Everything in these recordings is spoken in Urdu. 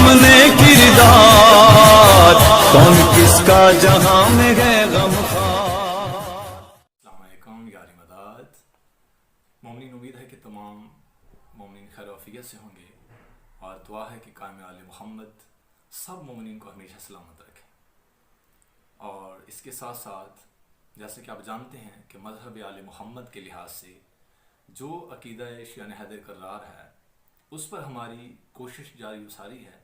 سامنے کردار، کون کس کا جہاں میں ہے غم خوار۔ السلام علیکم یار مدد مومنین، امید ہے کہ تمام مومنین خیر و عافیت سے ہوں گے، اور دعا ہے کہ قائم آل محمد سب مومنین کو ہمیشہ سلامت رکھے۔ اور اس کے ساتھ ساتھ جیسے کہ آپ جانتے ہیں کہ مذہب آل محمد کے لحاظ سے جو عقیدہ شیعہ حیدر کرار ہے اس پر ہماری کوشش جاری و ساری ہے،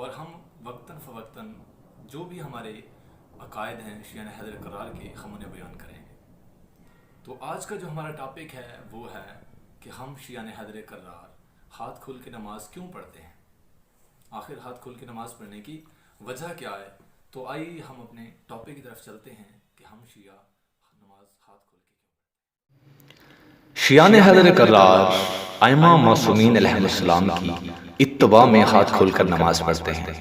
اور ہم وقتاً فوقتاً جو بھی ہمارے عقائد ہیں شیعہ حیدر کرار کے ہم انہیں بیان کریں گے۔ تو آج کا جو ہمارا ٹاپک ہے وہ ہے کہ ہم شیعہ حیدر کرار ہاتھ کھول کے نماز کیوں پڑھتے ہیں، آخر ہاتھ کھول کے نماز پڑھنے کی وجہ کیا ہے۔ تو آئیے ہم اپنے ٹاپک کی طرف چلتے ہیں کہ ہم شیعہ نماز ہاتھ کھول کے کیوں پڑھتے ہیں۔ شیعہ حیدر کرار ائمہ معصومین علیہ السلام کی اتباع میں ہاتھ کھول کر نماز پڑھتے ہیں،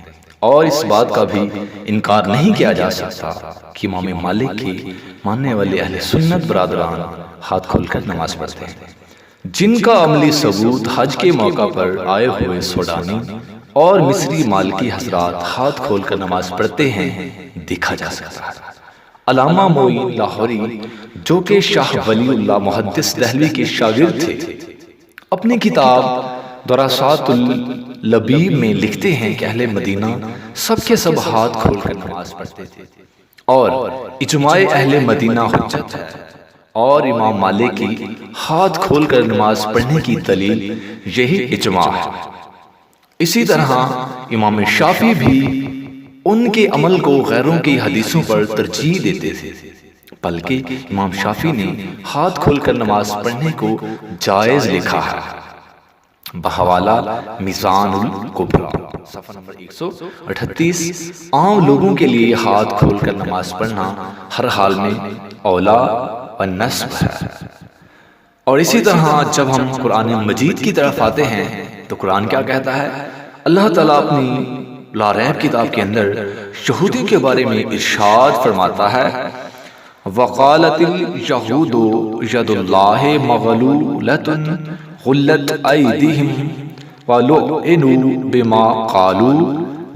اور اس بات کا بھی انکار نہیں کیا جا سکتا کہ امام مالک کی ماننے والے اہل سنت برادران ہاتھ کھول کر نماز پڑھتے ہیں، جن کا عملی ثبوت حج کے موقع پر آئے ہوئے سوڈانی اور مصری مالکی حضرات ہاتھ کھول کر نماز پڑھتے ہیں دیکھا جا سکتا ہے۔ علامہ معین لاہوری جو کہ شاہ ولی اللہ محدث دہلوی کے شاگرد تھے، اپنی کتاب دراسات اللبیب میں لکھتے ہیں کہ اہل مدینہ سب کے سب ہاتھ کھول کر نماز پڑھتے تھے، اور اجماع اہل مدینہ حجت ہے، اور امام مالک کی ہاتھ کھول کر نماز پڑھنے کی دلیل یہی اجماع ہے۔ اسی طرح امام شافعی بھی ان کے عمل کو غیروں کی حدیثوں پر ترجیح دیتے تھے، بلکہ امام شافعی نے ہاتھ کھول کر نماز پڑھنے کو جائز لکھا ہے بحوالہ میزان الکبریٰ صفحہ نمبر 138۔ عام لوگوں کے لیے ہاتھ کھول کر نماز پڑھنا ہر حال میں اولا و نصب ہے۔ اور اسی طرح جب ہم قرآن مجید کی طرف آتے ہیں تو قرآن کیا کہتا ہے؟ اللہ تعالیٰ اپنی لا ریب کتاب کے اندر یہودیوں کے بارے میں ارشاد فرماتا ہے وَقَالَتِ الْيَهُودُ يَدُ اللَّهِ مَغْلُولَةٌ غُلَّتْ أَيْدِيهِمْ وَلُعِنُوا بِمَا قَالُوا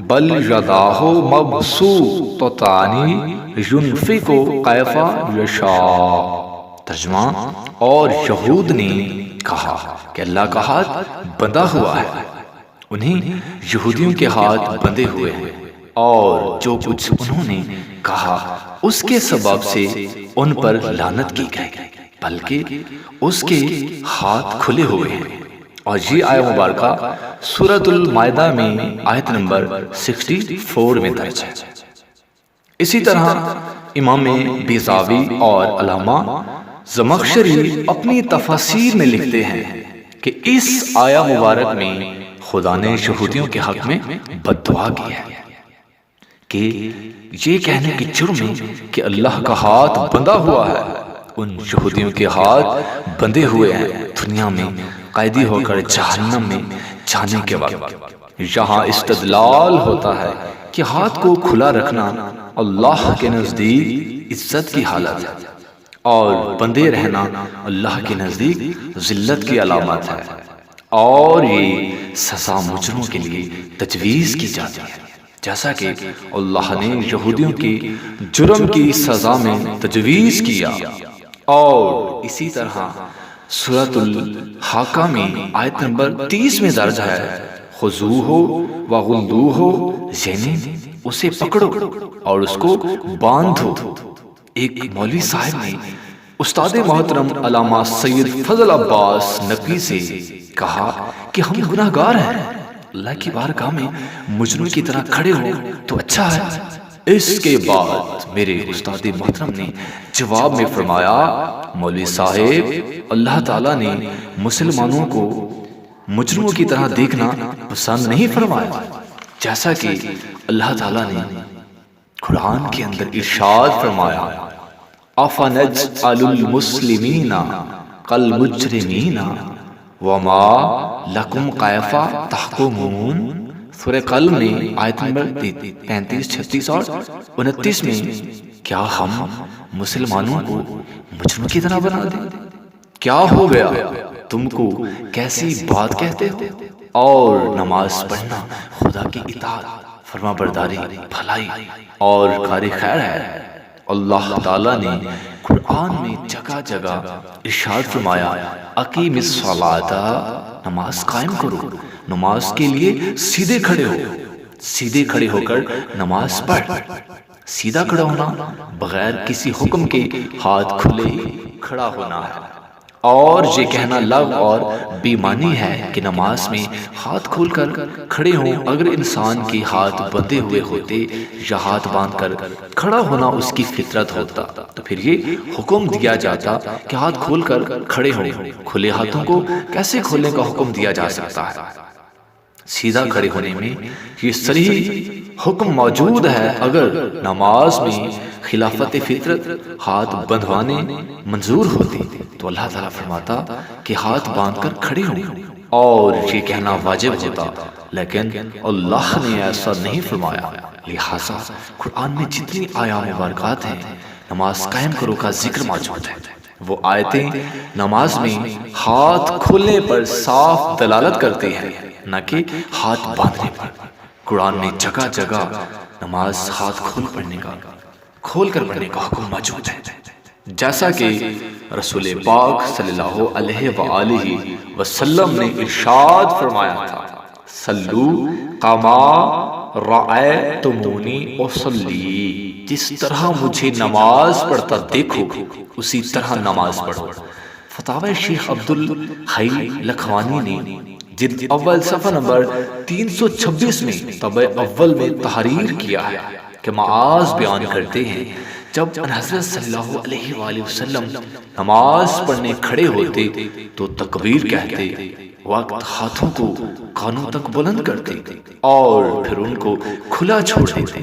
بَلْ يَدَاهُ مَبْسُوطَتَانِ يُنْفِقُ كَيْفَ يَشَاءُ۔ ترجمہ، اور یہود نے کہا کہ اللہ کا ہاتھ بندھا ہوا ہے، انہیں یہودیوں کے ہاتھ بندھے ہوئے ہیں، اور جو کچھ انہوں نے کہا اس کے سبب سے ان پر لعنت کی گئی، بلکہ اس کے ہاتھ کھلے ہوئے ہیں۔ اور یہ آیہ مبارکہ سورۃ المائدہ میں آیت نمبر 64 میں درج ہے۔ اسی طرح امام بیضاوی اور علامہ زمخشری اپنی تفاسیر میں لکھتے ہیں کہ اس آیہ مبارک میں خدا نے یہودیوں کے حق میں بد دعا کی ہے کہ یہ کہنے کی جرم میں کہ اللہ کا ہاتھ بندھا ہوا ہے، ان یہودیوں کے ہاتھ بندھے ہوئے ہیں دنیا میں قیدی ہو کر جہنم میں جانے کے وقت۔ یہاں استدلال ہوتا ہے کہ ہاتھ کو کھلا رکھنا اللہ کے نزدیک عزت کی حالت ہے، اور بندے رہنا اللہ کے نزدیک ذلت کی علامت ہے، اور یہ سزا مجرموں کے لیے تجویز کی جاتی ہے، جیسا کہ اللہ نے یہودیوں کی جرم کی سزا میں تجویز کیا۔ اور اسی طرح سورۃ الحاقہ میں آیت نمبر 30 میں درج ہے خذوہ وغلوہ، یعنی اسے پکڑو اور اس کو باندھو۔ ایک مولوی صاحب نے استاد محترم علامہ سید فضل عباس نقوی سے کہا کہ ہم گناہ گار ہیں، اللہ کی بارگاہ میں مجرم کی طرح کھڑے ہو تو اچھا ہے۔ اس کے بعد میرے استاد محترم نے جواب میں فرمایا مولوی صاحب، اللہ تعالیٰ نے مسلمانوں کو مجرموں کی طرح دیکھنا پسند نہیں فرمایا، جیسا کہ اللہ تعالیٰ نے قرآن کے اندر ارشاد فرمایا أَفَنَجْعَلُ الْمُسْلِمِينَ كَالْمُجْرِمِينَ وَمَا لَكُمْ كَيْفَ تَحْكُمُونَ۔ سورہ قلم میں آیت نمبر 35، 36 اور 29 میں کیا ہم مسلمانوں کو مجرم کی طرح بنا دیں؟ کیا ہو گیا، تم کو کیسی بات کہتے ہو؟ اور نماز پڑھنا خدا کی اطاعت، فرما برداری، بھلائی اور کار خیر ہے۔ اللہ تعالیٰ نے قرآن میں جگہ جگہ ارشاد فرمایا اقیم الصلاۃ، نماز قائم کرو، نماز کے لیے سیدھے کھڑے ہو، سیدھے کھڑے ہو کر نماز پڑھ۔ سیدھا کھڑا ہونا بغیر کسی حکم کے ہاتھ کھلے ہی کھڑا ہونا ہے، اور یہ کہنا لغو اور بے معنی ہے کہ نماز میں ہاتھ کھول کر کھڑے ہوں۔ اگر انسان کے ہاتھ بندھے ہوئے ہوتے یا ہاتھ باندھ کر کھڑا ہونا اس کی فطرت ہوتا تو پھر یہ حکم دیا جاتا کہ ہاتھ کھول کر کھڑے ہوں۔ کھلے ہاتھوں کو کیسے کھولنے کا حکم دیا جا سکتا ہے؟ سیدھا کھڑے ہونے میں یہ صریح حکم موجود ہے۔ اگر نماز میں خلافت فطرت ہاتھ بندھوانے منظور ہوتی تو اللہ تعالیٰ فرماتا کہ ہاتھ باندھ کر کھڑے ہوں اور یہ کہنا واجب ہوتا، لیکن اللہ نے ایسا نہیں فرمایا۔ لہٰذا قرآن میں جتنی آیات مبارکات ہیں نماز قائم کرو کا ذکر موجود ہے، وہ آیتیں نماز میں ہاتھ کھولنے پر صاف دلالت کرتی ہیں، نہ کہ ہاتھ باندھنے پر۔ قرآن میں جگہ جگہ نماز ہاتھ کھول کر پڑھنے کا حکم موجود ہے، جیسا کہ رسول پاک صلی اللہ علیہ وآلہ وسلم نے ارشاد فرمایا تھا صلو کما رأیتمونی اصلی، جس طرح مجھے نماز پڑھتا دیکھو اسی طرح نماز پڑھو۔ فتاوی شیخ عبد الحی لکھوانی نے جلد اول صفحہ نمبر 326 میں طبع اول میں تحریر کیا ہے کہ معاذ بیان کرتے ہیں جب حضرت صلی اللہ علیہ وآلہ وسلم نماز پڑھنے کھڑے ہوتے تو تکبیر کہتے، وقت ہاتھوں کو کانوں تک بلند کرتے اور پھر ان کو کھلا چھوڑ دیتے۔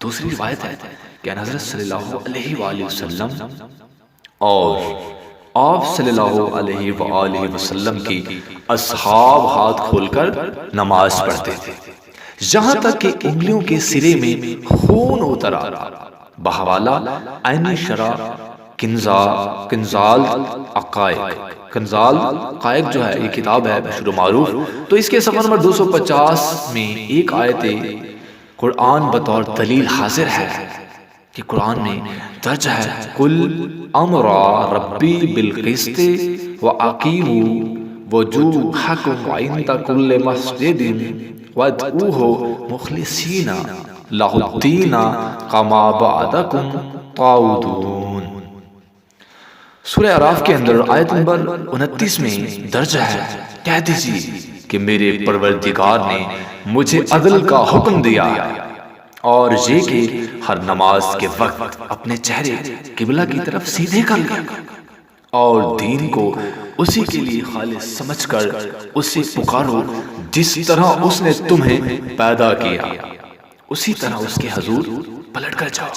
دوسری روایت ہے کہ حضرت صلی اللہ علیہ وآلہ وسلم اور آپ صلی اللہ علیہ وآلہ وسلم کی اصحاب ہاتھ کھول کر نماز پڑھتے تھے یہاں تک کہ انگلیوں کے سرے میں خون اتر آ۔ بحوالہ عین شرح کنزال عقائق جو ہے یہ کتاب ہے مشہور و معروف، تو اس کے صفحہ نمبر 250 میں ایک آیت قرآن بطور دلیل حاضر ہے کہ قرآن میں درج ہے قل امر ربی بالقسط واقیموا وجوہکم عند کل مسجد وادعوہ مخلصین لہ الدین کما بعدکم تعودون۔ سورہ اعراف کے اندر آیت نمبر 29 میں درج ہے کہہ دیجیے کہ میرے پروردگار نے مجھے عدل کا حکم دیا اور یہ کہ ہر نماز کے وقت اپنے چہرے قبلہ کی طرف سیدھے کر لیا اور دین کو اسی کے لیے خالص سمجھ کر اسے پکارو جس طرح اس نے تمہیں پیدا کیا، اسی طرح اس کے حضور پلٹ کر جاؤ۔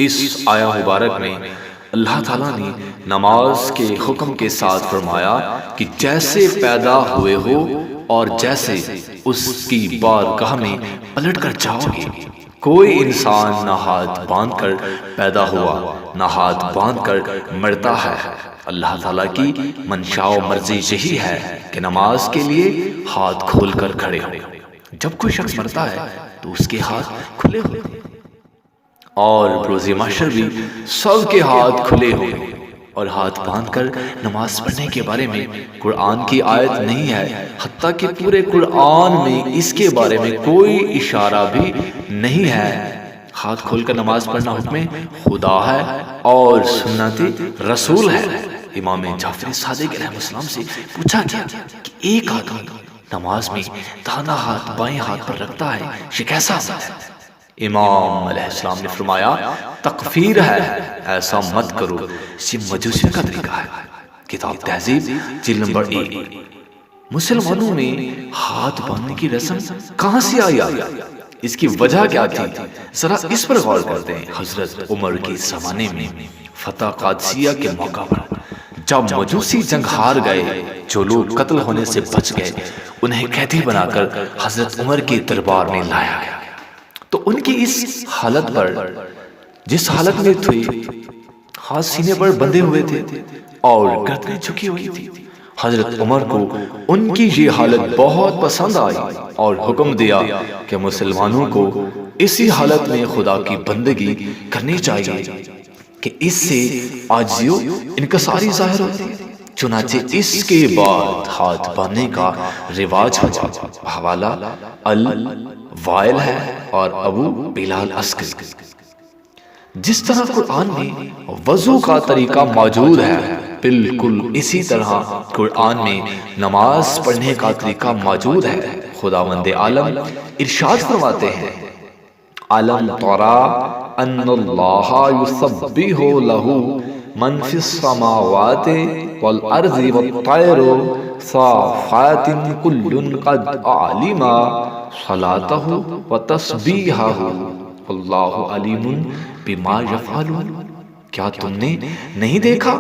اس آیہ مبارک میں اللہ تعالیٰ نے نماز کے حکم کے ساتھ فرمایا کہ جیسے پیدا ہوئے ہو اور جیسے اس کی بارگاہ میں پلٹ کر جاؤ گے۔ کوئی انسان نہ ہاتھ باندھ کر پیدا ہوا نہ ہاتھ باندھ کر مرتا ہے۔ اللہ تعالیٰ کی منشاء و مرضی یہی ہے کہ نماز کے لیے ہاتھ کھول کر کھڑے ہو۔ جب کوئی شخص مرتا ہے تو اس کے ہاتھ کھلے ہوتے ہیں اور روز محشر بھی سب کے ہاتھ کھلے ہوئے، اور ہاتھ باندھ کر نماز پڑھنے کے بارے میں قرآن کی آیت نہیں ہے، حتیٰ کہ پورے قرآن میں اس کے بارے میں کوئی اشارہ بھی نہیں ہے۔ ہاتھ کھول کر نماز پڑھنا حکم خدا ہے اور سنت رسول ہے۔ امام جعفر صادق علیہ السلام سے پوچھا گیا کہ ایک آدمی نماز میں دانا ہاتھ بائیں ہاتھ پر رکھتا ہے، یہ کیسا ہے؟ امام علیہ السلام نے فرمایا تکفیر ہے، ایسا مت کرو، یہ مجوسیوں کا طریقہ ہے۔ کتاب تہذیب جلد نمبر 1۔ مسلمانوں میں ہاتھ باندھنے کی رسم کہاں سے آئی؟ اس کی وجہ کیا تھی؟ ذرا اس پر غور کرتے ہیں۔ حضرت عمر کے زمانے میں فتح قادسیہ کے موقع پر جب مجوسی جنگ ہار گئے، جو لوگ قتل ہونے سے بچ گئے انہیں قیدی بنا کر حضرت عمر کے دربار میں لایا گیا، تو ان کی اس حالت پر جس حالت میں تھے، ہاتھ سینے پر بندھے ہوئے تھے اور گردنیں جھکی ہوئی تھی، حضرت عمر کو ان کی یہ حالت بہت پسند آئی اور حکم دیا کہ مسلمانوں کو اسی حالت میں خدا کی بندگی کرنی چاہیے کہ اس سے عاجزی و انکساری ظاہر ہوتی ہے۔ چنانچہ اس کے بعد ہاتھ باندھنے کا رواج ہوا۔ حوالہ الوائل ہے اور ابو بلال عسکری۔ جس طرح قرآن میں وضو کا طریقہ موجود ہے، بالکل اسی طرح قرآن میں نماز پڑھنے کا طریقہ موجود ہے۔ خداوند عالم ارشاد فرماتے ہیں، علم ترى ان اللہ یسبح لہ من فی السماوات والارض والطیر صافات کل قد علم صلاتہ وتسبیحہ واللہ علیم بما یفعلون۔ کیا تم نے نہیں دیکھا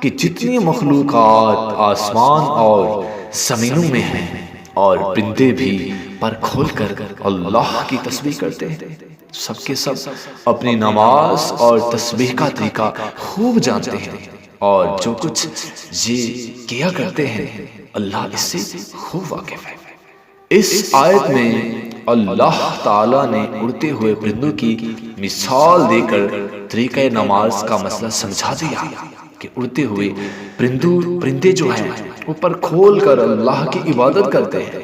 کہ جتنی مخلوقات آسمان اور زمینوں میں ہیں اور پرندے بھی پر کھول کر اللہ کی تسبیح کرتے ہیں، سب کے سب اپنی نماز اور تسبیح کا طریقہ خوب جانتے ہیں، اور جو کچھ یہ کیا کرتے ہیں اللہ اس سے خوب واقف ہے۔ اس آیت میں اللہ تعالیٰ نے اڑتے ہوئے پرندوں کی مثال دے کر طریقہ نماز کا مسئلہ سمجھا دیا کہ اڑتے ہوئے پرندے جو ہیں وہ پر کھول کر اللہ کی عبادت کرتے ہیں۔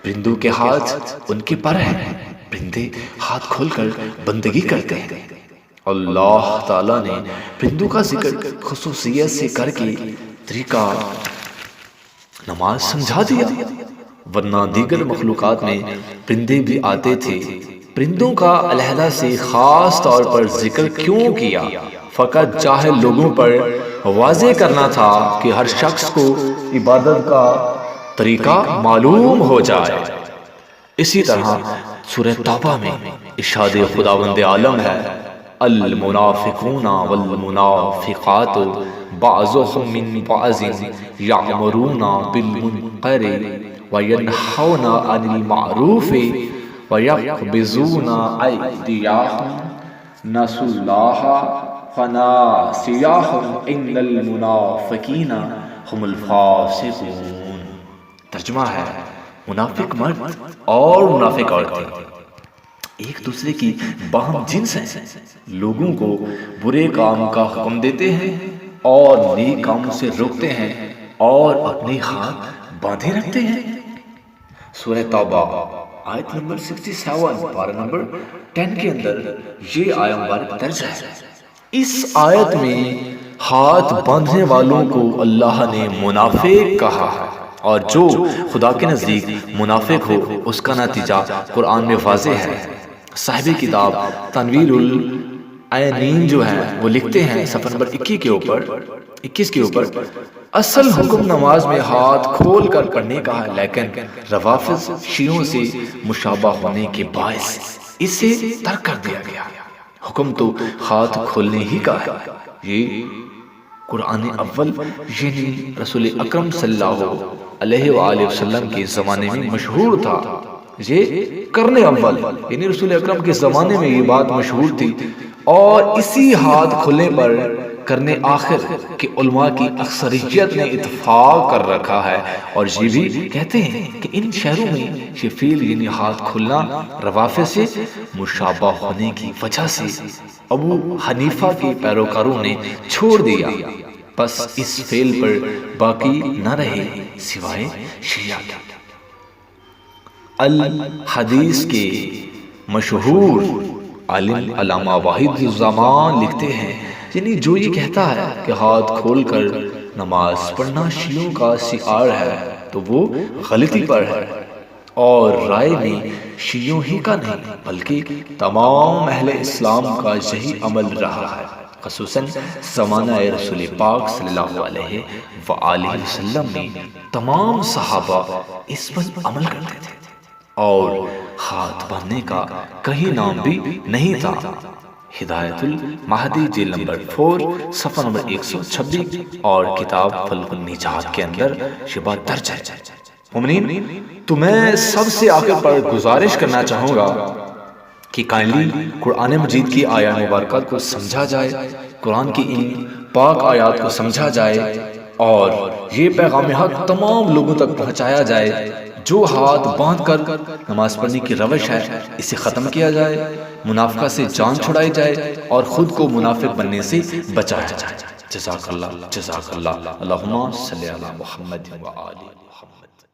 پرندوں کے ہاتھ ان کے پر ہیں، پرندے ہاتھ کھول کر بندگی کرتے ہیں۔ اللہ تعالیٰ نے پرندوں کا ذکر خصوصیت سے کر کے طریقہ نماز سمجھا دیا، ورنہ دیگر مخلوقات میں پرندے بھی آتے تھے۔ پرندوں کا علیحدہ سے خاص طور پر ذکر کیوں کیا؟ فقط جاہل لوگوں پر واضح کرنا تھا کہ ہر شخص کو عبادت کا طریقہ معلوم ہو جائے۔ اسی طرح سورہ توبہ میں ارشاد خداوند عالم ہے، المنافقون والمنافقات بعضهم من بعض یأمرون بالمنکر وینہون عن المعروف ویقبضون ایدیہم نسوا اللہ فناسیہم ان المنافقین هم الفاسقون۔ ترجمہ ہے، منافق مرد اور منافق عورتیں ایک دوسرے کی باہم جنس ہیں، لوگوں کو برے کام کا حکم دیتے ہیں اور نیک کام سے روکتے ہیں اور اپنے ہاتھ باندھے رکھتے ہیں۔ سورہ توبہ آیت نمبر 67 پارہ نمبر 10 کے اندر یہ آیت مبارک درج ہے۔ اس آیت میں ہاتھ باندھنے والوں کو اللہ نے منافق کہا ہے، اور جو خدا کے نزدیک منافق ہو اس کا نتیجہ قرآن میں واضح ہے۔ صاحب کتاب تنویر العینین جو ہے وہ لکھتے ہیں صفحہ نمبر 21 کے اوپر، اصل حکم نماز میں ہاتھ کھول کر پڑھنے کا ہے، لیکن روافض شیعوں سے مشابہ ہونے کے باعث اسے ترک کر دیا گیا۔ حکم تو ہاتھ کھولنے ہی کا ہے۔ یہ قرآن اول یعنی رسول اکرم صلی اللہ علیہ وآلہ وسلم کے زمانے میں مشہور تھا۔ یہ کرنے اول یعنی رسول اکرم کے زمانے میں یہ بات مشہور تھی، اور اسی ہاتھ کھلنے پر کرنے آخر کے علماء کی اکثریت نے اتفاق کر رکھا ہے، اور یہ بھی کہتے ہیں کہ ان شہروں میں یہ فعل یعنی ہاتھ کھلنا روافض سے مشابہ ہونے کی وجہ سے ابو حنیفہ کے پیروکاروں نے چھوڑ دیا، بس اس فعل پر باقی نہ رہے سوائے شیعہ کے۔ الحدیث کے مشہور عالم علامہ واحد الزمان لکھتے ہیں، یعنی جو یہ کہتا ہے کہ ہاتھ کھول کر نماز پڑھنا شیعوں کا شعار ہے تو وہ غلطی پر ہے، اور رائے میں شیعوں ہی کا نہیں بلکہ تمام اہل اسلام کا یہی عمل رہا ہے، خصوصاً زمانہ رسول پاک صلی اللہ علیہ وآلہ وسلم میں تمام صحابہ اس پر عمل کرتے تھے، اور ہاتھ باندھنے کا کہیں نام بھی نہیں تھا۔ ہدایت المہدی جلد نمبر 4 صفحہ نمبر 126 اور کتاب فلق النجات کے اندر یہ بات درج ہے۔ مومنین، تو میں سب سے آخر پر گزارش کرنا چاہوں گا کہ کائنڈلی قرآن مجید کی آیات مبارکات کو سمجھا جائے، قرآن کی ان پاک آیات کو سمجھا جائے، اور یہ پیغام حق تمام لوگوں تک پہنچایا جائے، جو ہاتھ باندھ کر نماز پڑھنے کی روش ہے اسے ختم کیا جائے، منافقہ سے جان چھڑائی جائے اور خود کو منافق بننے سے بچایا جائے۔ جزاک اللہ، جزاک اللہ، اللہم صلی علی محمد و آل محمد۔